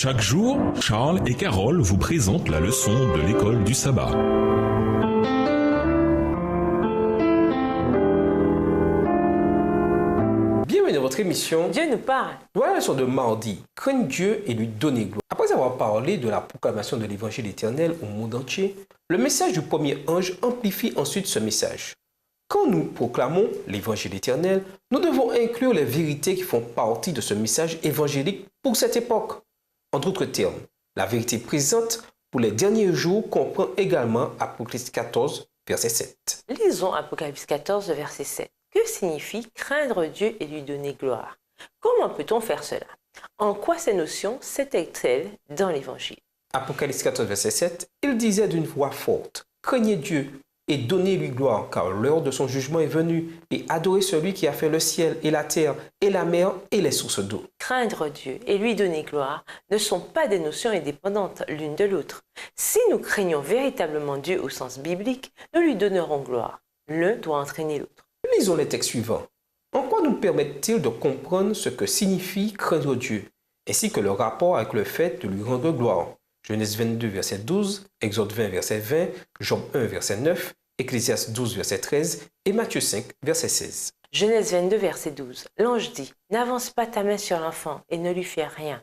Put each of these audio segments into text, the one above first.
Chaque jour, Charles et Carole vous présentent la leçon de l'école du sabbat. Bienvenue dans votre émission Dieu nous parle. Voilà la leçon de mardi, craindre Dieu et lui donner gloire. Après avoir parlé de la proclamation de l'évangile éternel au monde entier, le message du premier ange amplifie ensuite ce message. Quand nous proclamons l'évangile éternel, nous devons inclure les vérités qui font partie de ce message évangélique pour cette époque. En d'autres termes, la vérité présente pour les derniers jours comprend également Apocalypse 14, verset 7. Lisons Apocalypse 14, verset 7. Que signifie craindre Dieu et lui donner gloire? Comment peut-on faire cela? En quoi ces notions s'intègrent-elles dans l'évangile? Apocalypse 14, verset 7, il disait d'une voix forte, « Craignez Dieu et donnez-lui gloire, car l'heure de son jugement est venue, et adorez celui qui a fait le ciel et la terre et la mer et les sources d'eau. » Craindre Dieu et lui donner gloire ne sont pas des notions indépendantes l'une de l'autre. Si nous craignons véritablement Dieu au sens biblique, nous lui donnerons gloire. L'un doit entraîner l'autre. Lisons les textes suivants. En quoi nous permettent-ils de comprendre ce que signifie craindre Dieu, ainsi que le rapport avec le fait de lui rendre gloire? Genèse 22, verset 12, Exode 20, verset 20, Job 1, verset 9, Ecclésiaste 12, verset 13 et Matthieu 5, verset 16. Genèse 22, verset 12. L'ange dit, « N'avance pas ta main sur l'enfant et ne lui fais rien,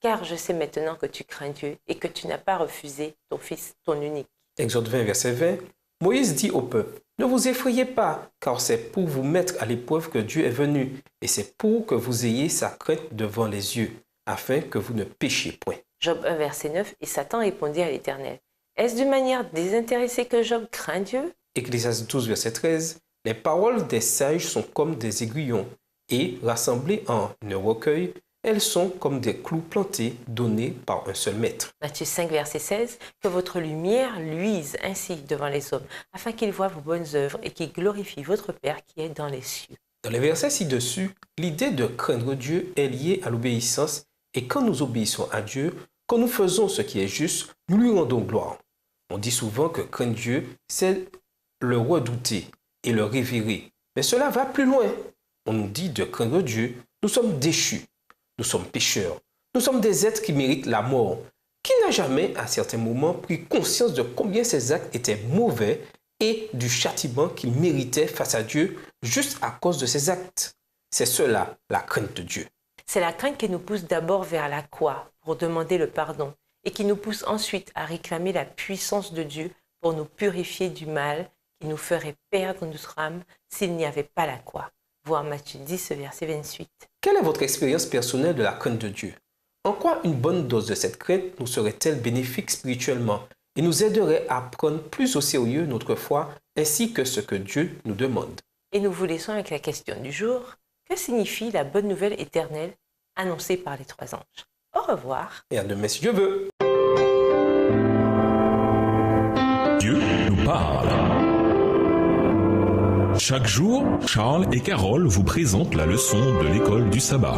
car je sais maintenant que tu crains Dieu et que tu n'as pas refusé ton fils, ton unique. » Exode 20, verset 20, Moïse dit au peuple, « Ne vous effrayez pas, car c'est pour vous mettre à l'épreuve que Dieu est venu, et c'est pour que vous ayez sa crainte devant les yeux, afin que vous ne péchiez point. » Job 1, verset 9, et Satan répondit à l'Éternel, « Est-ce d'une manière désintéressée que Job craint Dieu? » Ecclésiaste 12, verset 13, les paroles des sages sont comme des aiguillons, et rassemblées en un recueil, elles sont comme des clous plantés donnés par un seul maître. Matthieu 5, verset 16, « Que votre lumière luise ainsi devant les hommes, afin qu'ils voient vos bonnes œuvres et qu'ils glorifient votre Père qui est dans les cieux. » Dans les versets ci-dessus, l'idée de craindre Dieu est liée à l'obéissance, et quand nous obéissons à Dieu, quand nous faisons ce qui est juste, nous lui rendons gloire. On dit souvent que craindre Dieu, c'est le redouter et le révérer. Mais cela va plus loin. On nous dit de craindre Dieu, nous sommes déchus, nous sommes pécheurs, nous sommes des êtres qui méritent la mort. Qui n'a jamais, à certains moments, pris conscience de combien ces actes étaient mauvais et du châtiment qu'ils méritaient face à Dieu juste à cause de ces actes? C'est cela, la crainte de Dieu. C'est la crainte qui nous pousse d'abord vers la croix pour demander le pardon et qui nous pousse ensuite à réclamer la puissance de Dieu pour nous purifier du mal qui nous ferait perdre notre âme s'il n'y avait pas la croix. Voir Matthieu 10, verset 28. Quelle est votre expérience personnelle de la crainte de Dieu? En quoi une bonne dose de cette crainte nous serait-elle bénéfique spirituellement et nous aiderait à prendre plus au sérieux notre foi ainsi que ce que Dieu nous demande? Et nous vous laissons avec la question du jour. Que signifie la bonne nouvelle éternelle annoncée par les trois anges? Au revoir. Et à demain si Dieu veut. Dieu nous parle. Chaque jour, Charles et Carole vous présentent la leçon de l'école du sabbat.